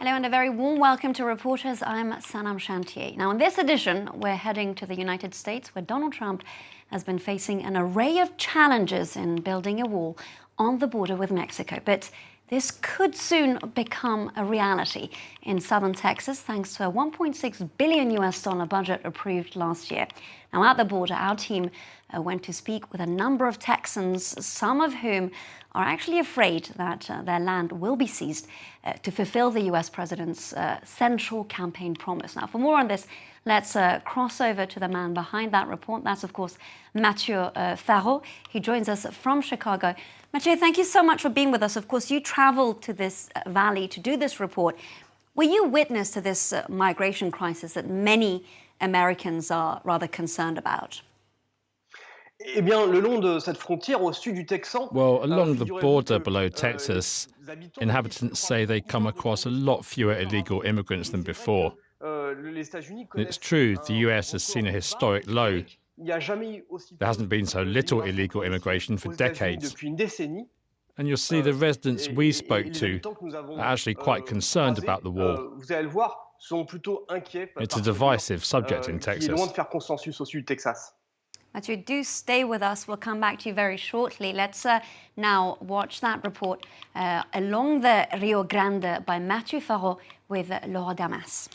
Hello and a very warm welcome to Reporters. I'm Sanam Chantier. Now, in this edition, we're heading to the United States, where Donald Trump has been facing an array of challenges in building a wall on the border with Mexico. But this could soon become a reality in southern Texas, thanks to a $1.6 billion budget approved last year. Now, at the border, our team went to speak with a number of Texans, some of whom are actually afraid that their land will be seized to fulfill the US president's central campaign promise. Now, for more on this, let's cross over to the man behind that report. That's, of course, Mathieu Favour. He joins us from Chicago. Mathieu, thank you so much for being with us. Of course, you traveled to this valley to do this report. Were you witness to this migration crisis that many Americans are rather concerned about? Eh bien, le long de cette frontière au sud du Texan, well, along the border below Texas, inhabitants say they come across a lot fewer illegal immigrants than before. It's true, the US has seen a historic low. There hasn't been so little illegal immigration for decades. And you'll see the residents we spoke to are actually quite concerned about the wall. It's a divisive subject in Texas. Mathieu, do stay with us. We'll come back to you very shortly. Let's now watch that report along the Rio Grande by Mathieu Favour with Laura Damas.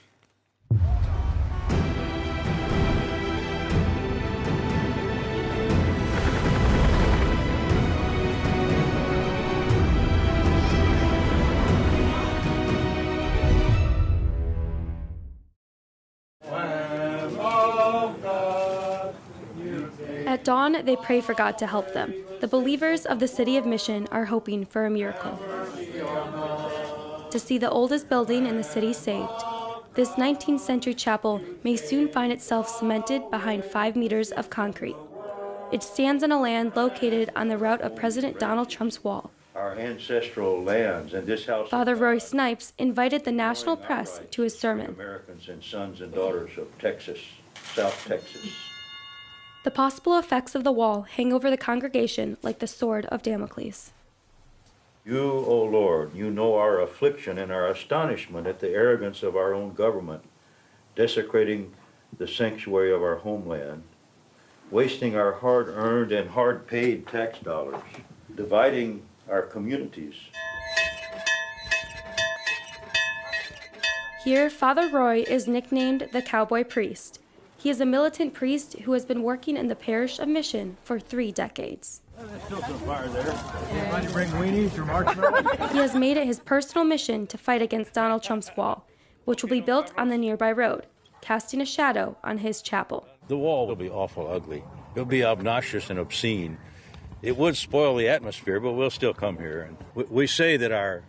At dawn, they pray for God to help them. The believers of the city of Mission are hoping for a miracle. To see the oldest building in the city saved, this 19th century chapel may soon find itself cemented behind 5 meters of concrete. It stands on a land located on the route of President Donald Trump's wall. Our ancestral lands and this house. Father Roy Snipes invited the national press to his sermon. Americans and sons and daughters of Texas, South Texas. The possible effects of the wall hang over the congregation like the sword of Damocles. You, O Lord, you know our affliction and our astonishment at the arrogance of our own government, desecrating the sanctuary of our homeland, wasting our hard-earned and hard-paid tax dollars, dividing our communities. Here, Father Roy is nicknamed the Cowboy Priest. He is a militant priest who has been working in the parish of Mission for 3 decades. There's still some fire there. Anybody bring weenies or marshmallows? He has made it his personal mission to fight against Donald Trump's wall, which will be built on the nearby road, casting a shadow on his chapel. The wall will be awful ugly. It'll be obnoxious and obscene. It would spoil the atmosphere, but we'll still come here. And we say that our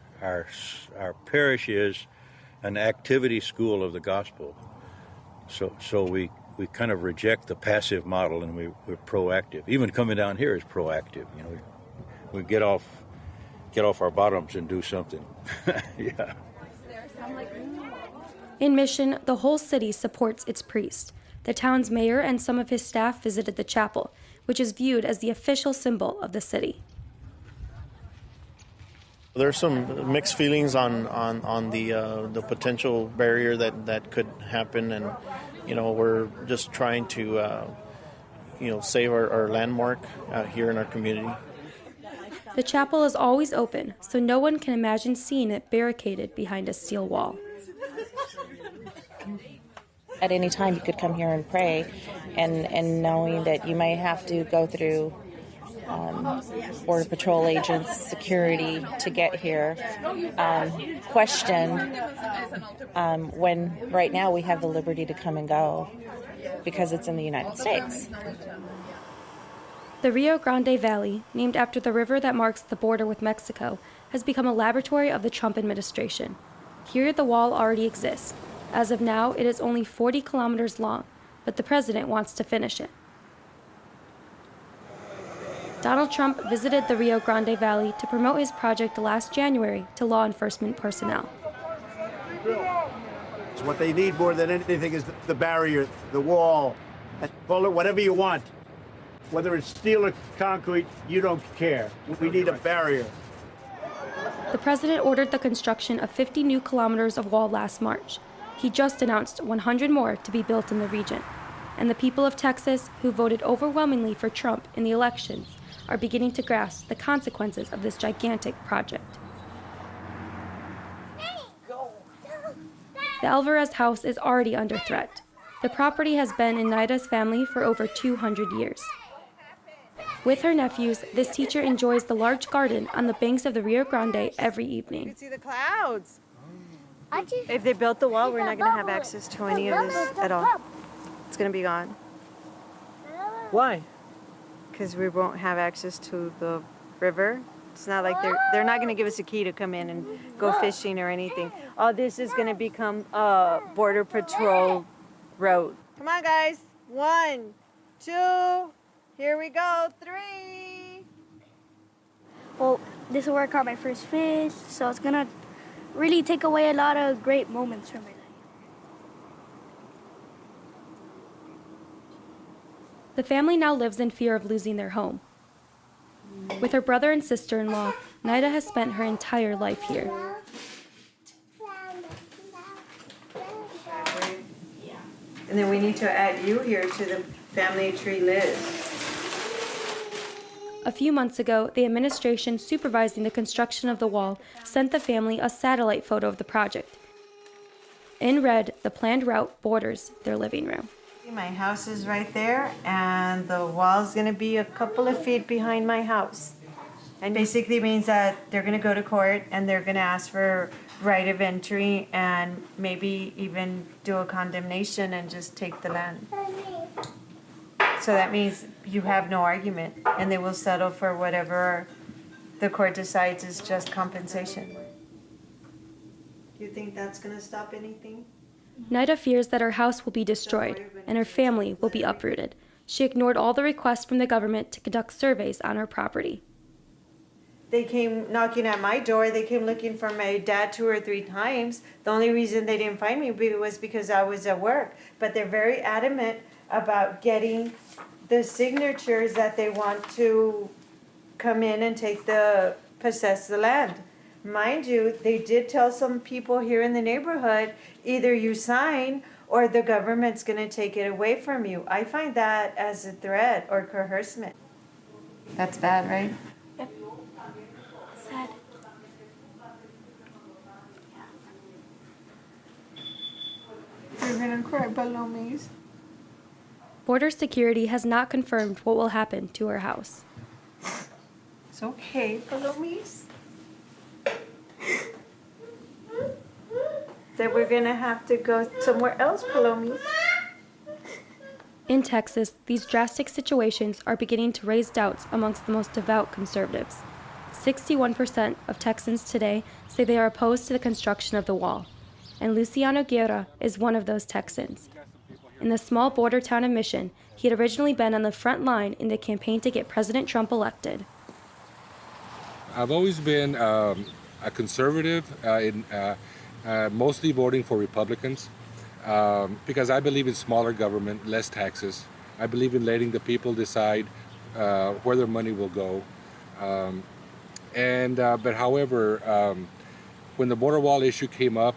parish is an activity school of the gospel. So we kind of reject the passive model and we're proactive. Even coming down here is proactive. You know, we get off our bottoms and do something. Yeah. In Mission, the whole city supports its priest. The town's mayor and some of his staff visited the chapel, which is viewed as the official symbol of the city. There's some mixed feelings on the potential barrier that could happen, and we're just trying to save our landmark here in our community. The chapel is always open, so no one can imagine seeing it barricaded behind a steel wall. At any time you could come here and pray, and knowing that you might have to go through Border Patrol agents, security to get here, questioned when right now we have the liberty to come and go because it's in the United States. The Rio Grande Valley, named after the river that marks the border with Mexico, has become a laboratory of the Trump administration. Here the wall already exists. As of now, it is only 40 kilometers long, but the president wants to finish it. Donald Trump visited the Rio Grande Valley to promote his project last January to law enforcement personnel. What they need more than anything is the barrier, the wall. Call it whatever you want. Whether it's steel or concrete, you don't care. We need a barrier. The president ordered the construction of 50 new kilometers of wall last March. He just announced 100 more to be built in the region. And the people of Texas, who voted overwhelmingly for Trump in the elections, are beginning to grasp the consequences of this gigantic project. The Alvarez house is already under threat. The property has been in Naida's family for over 200 years. With her nephews, this teacher enjoys the large garden on the banks of the Rio Grande every evening. You can see the clouds. If they built the wall, we're not going to have access to any of this at all. It's going to be gone. Why? Because we won't have access to the river. It's not like they're not going to give us a key to come in and go fishing or anything. All this is going to become a border patrol road. Come on, guys. 1, 2, here we go. 3. Well, this is where I caught my first fish, so it's gonna really take away a lot of great moments from my life. The family now lives in fear of losing their home. With her brother and sister-in-law, Naida has spent her entire life here. And then we need to add you here to the family tree list. A few months ago, the administration supervising the construction of the wall sent the family a satellite photo of the project. In red, the planned route borders their living room. My house is right there, and the wall's gonna be a couple of feet behind my house. And basically means that they're gonna go to court and they're gonna ask for right of entry and maybe even do a condemnation and just take the land. So that means you have no argument, and they will settle for whatever the court decides is just compensation. You think that's gonna stop anything? Naida fears that her house will be destroyed and her family will be uprooted. She ignored all the requests from the government to conduct surveys on her property. They came knocking at my door. They came looking for my dad 2 or 3 times. The only reason they didn't find me was because I was at work. But they're very adamant about getting the signatures that they want to come in and possess the land. Mind you, they did tell some people here in the neighborhood, either you sign or the government's going to take it away from you. I find that as a threat or coercement. That's bad, right? Yep. Sad. You're going to cry, Palomis. Border security has not confirmed what will happen to her house. It's okay, Palomis. That we're gonna have to go somewhere else, Palomis. In Texas, these drastic situations are beginning to raise doubts amongst the most devout conservatives. 61% of Texans today say they are opposed to the construction of the wall, and Luciano Guerra is one of those Texans. In the small border town of Mission, he had originally been on the front line in the campaign to get President Trump elected. I've always been a conservative, mostly voting for Republicans, because I believe in smaller government, less taxes. I believe in letting the people decide where their money will go. But however, when the border wall issue came up,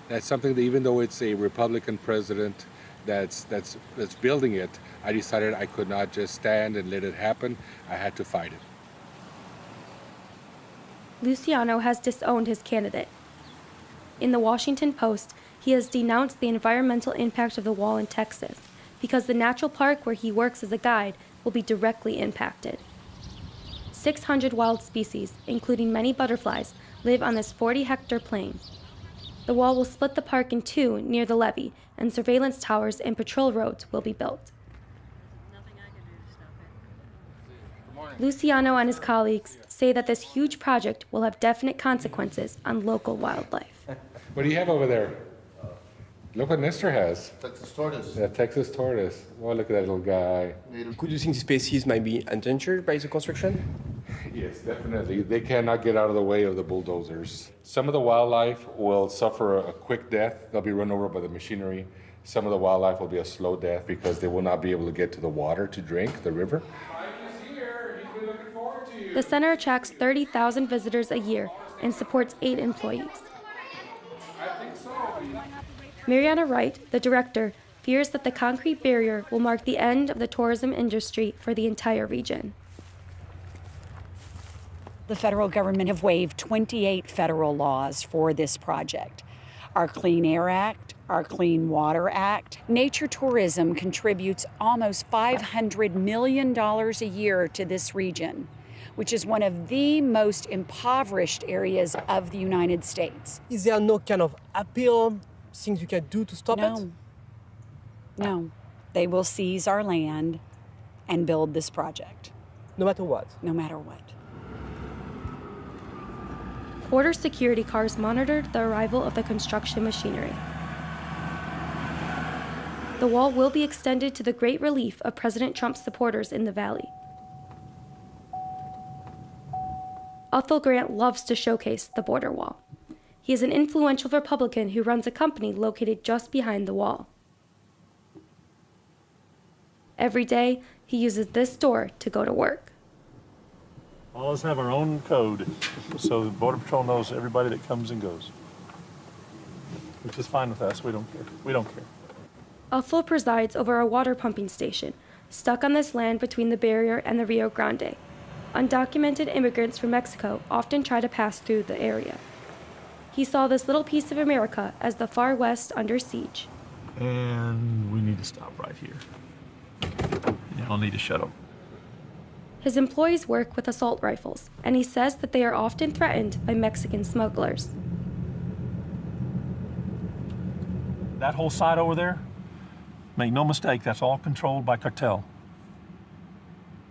that's something that, even though it's a Republican president that's building it, I decided I could not just stand and let it happen. I had to fight it. Luciano has disowned his candidate. In the Washington Post, he has denounced the environmental impact of the wall in Texas because the natural park where he works as a guide will be directly impacted. 600 wild species, including many butterflies, live on this 40-hectare plain. The wall will split the park in 2 near the levee, and surveillance towers and patrol roads will be built. Luciano and his colleagues say that this huge project will have definite consequences on local wildlife. What do you have over there? Look what Nestor has. Texas tortoise. Yeah, Texas tortoise. Oh, look at that little guy. Could you think the species might be endangered by the construction? Yes, definitely. They cannot get out of the way of the bulldozers. Some of the wildlife will suffer a quick death. They'll be run over by the machinery. Some of the wildlife will be a slow death because they will not be able to get to the water to drink, the river. Mike is here. He's been looking forward to The center attracts 30,000 visitors a year and supports 8 employees. Mariana Wright, the director, fears that the concrete barrier will mark the end of the tourism industry for the entire region. The federal government have waived 28 federal laws for this project. Our Clean Air Act, our Clean Water Act. Nature tourism contributes almost $500 million a year to this region, which is one of the most impoverished areas of the United States. Is there no kind of appeal, things you can do to stop it? No. They will seize our land and build this project. No matter what? No matter what. Border security cars monitored the arrival of the construction machinery. The wall will be extended to the great relief of President Trump's supporters in the valley. Ethel Grant loves to showcase the border wall. He is an influential Republican who runs a company located just behind the wall. Every day, he uses this door to go to work. All of us have our own code, so the Border Patrol knows everybody that comes and goes, which is fine with us. We don't care. We don't care. Ethel presides over a water pumping station, stuck on this land between the barrier and the Rio Grande. Undocumented immigrants from Mexico often try to pass through the area. He saw this little piece of America as the far west under siege. And we need to stop right here. Y'all need to shut up. His employees work with assault rifles, and he says that they are often threatened by Mexican smugglers. That whole side over there, make no mistake, that's all controlled by cartel.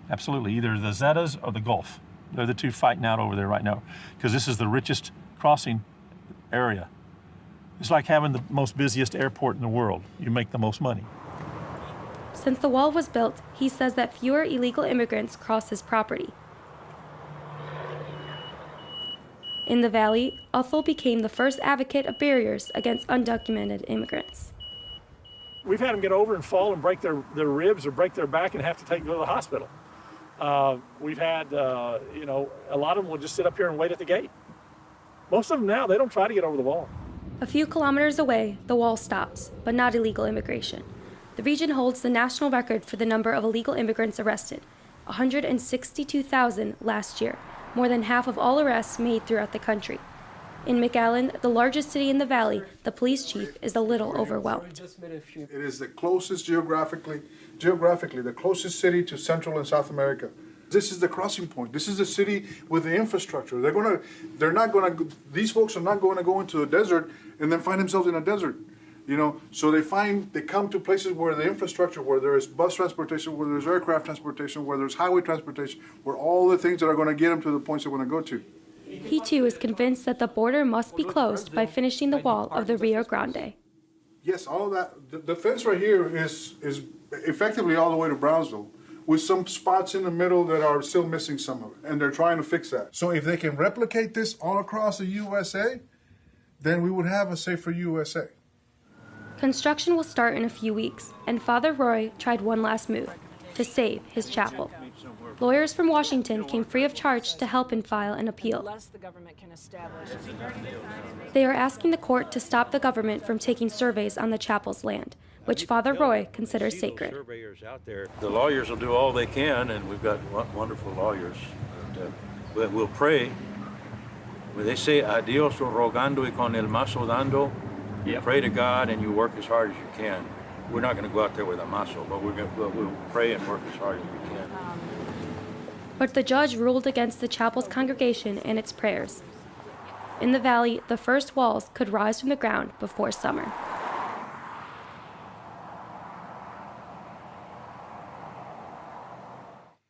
Absolutely, either the Zetas or the Gulf. They're the two fighting out over there right now, because this is the richest crossing area. It's like having the most busiest airport in the world. You make the most money. Since the wall was built, he says that fewer illegal immigrants cross his property. In the valley, Ethel became the first advocate of barriers against undocumented immigrants. We've had them get over and fall and break their ribs or break their back and have to go to the hospital. We've had, a lot of them will just sit up here and wait at the gate. Most of them now, they don't try to get over the wall. A few kilometers away, the wall stops, but not illegal immigration. The region holds the national record for the number of illegal immigrants arrested, 162,000 last year, more than half of all arrests made throughout the country. In McAllen, the largest city in the valley, the police chief is a little overwhelmed. It is the closest geographically, the closest city to Central and South America. This is the crossing point. This is the city with the infrastructure. These folks are not going to go into the desert and then find themselves in a desert. So they come to places where the infrastructure, where there is bus transportation, where there's aircraft transportation, where there's highway transportation, where all the things that are going to get them to the points they want to go to. He too is convinced that the border must be closed by finishing the wall of the Rio Grande. Yes, all that. The fence right here is effectively all the way to Brownsville, with some spots in the middle that are still missing some of it, and they're trying to fix that. So if they can replicate this all across the USA, then we would have a safer USA. Construction will start in a few weeks, and Father Roy tried one last move, to save his chapel. Lawyers from Washington came free of charge to help him file an appeal. They are asking the court to stop the government from taking surveys on the chapel's land, which Father Roy considers sacred. The lawyers will do all they can, and we've got wonderful lawyers. But we'll pray. When they say adios rogando y con el mazo dando, you pray to God and you work as hard as you can. We're not going to go out there with a mazo, but we'll pray and work as hard as we can. But the judge ruled against the chapel's congregation and its prayers. In the valley, the first walls could rise from the ground before summer.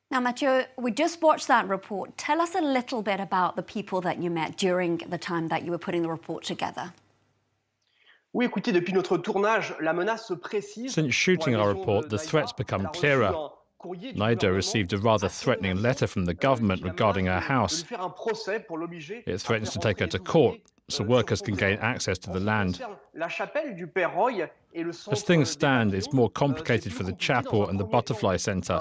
Now, Mathieu, we just watched that report. Tell us a little bit about the people that you met during the time that you were putting the report together. Oui, écoutez, depuis notre tournage, la menace se précise. Since shooting our report, the threats become clearer. Naida received a rather threatening letter from the government regarding her house. It threatens to take her to court so workers can gain access to the land. As things stand, it's more complicated for the chapel and the Butterfly Center.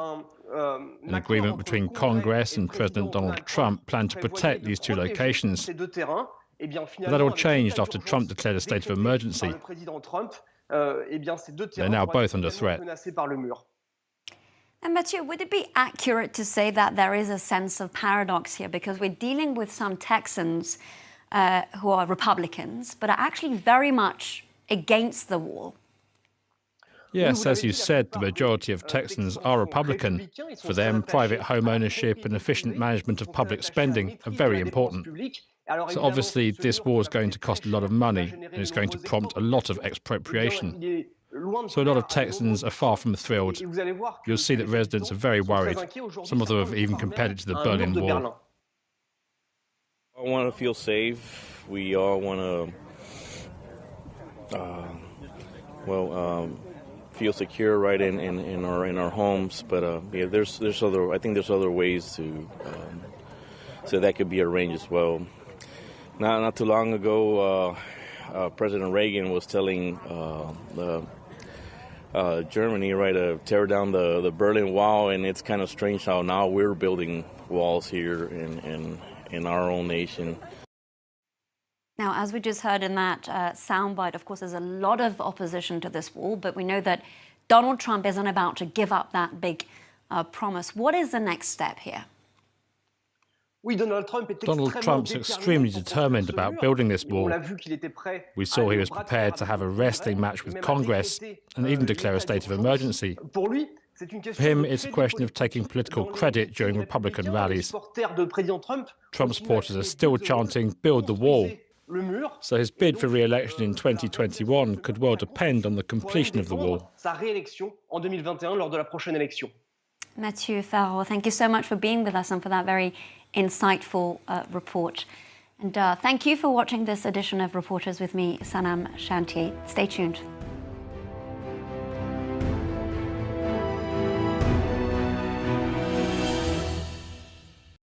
An agreement between Congress and President Donald Trump planned to protect these two locations. But that all changed after Trump declared a state of emergency. They're now both under threat. And Mathieu, would it be accurate to say that there is a sense of paradox here? Because we're dealing with some Texans who are Republicans, but are actually very much against the wall. Yes, as you said, the majority of Texans are Republican. For them, private home ownership and efficient management of public spending are very important. So obviously, this war is going to cost a lot of money, and it's going to prompt a lot of expropriation. So a lot of Texans are far from thrilled. You'll see that residents are very worried. Some of them have even compared it to the Berlin Wall. We all want to feel safe. We all want to, feel secure right in our homes. But yeah, there's other ways to so that could be arranged as well. Not too long ago, President Reagan was telling Germany, right, to tear down the Berlin Wall, and it's kind of strange how now we're building walls here in our own nation. Now, as we just heard in that soundbite, of course, there's a lot of opposition to this wall, but we know that Donald Trump isn't about to give up that big promise. What is the next step here? Donald Trump's extremely determined about building this wall. We saw he was prepared to have a wrestling match with Congress and even declare a state of emergency. For him, it's a question of taking political credit during Republican rallies. Trump supporters are still chanting, "Build the wall." So his bid for re-election in 2021 could well depend on the completion of the wall. Mathieu Favour, thank you so much for being with us and for that very insightful report. And thank you for watching this edition of Reporters with me, Sanam Chantier. Stay tuned.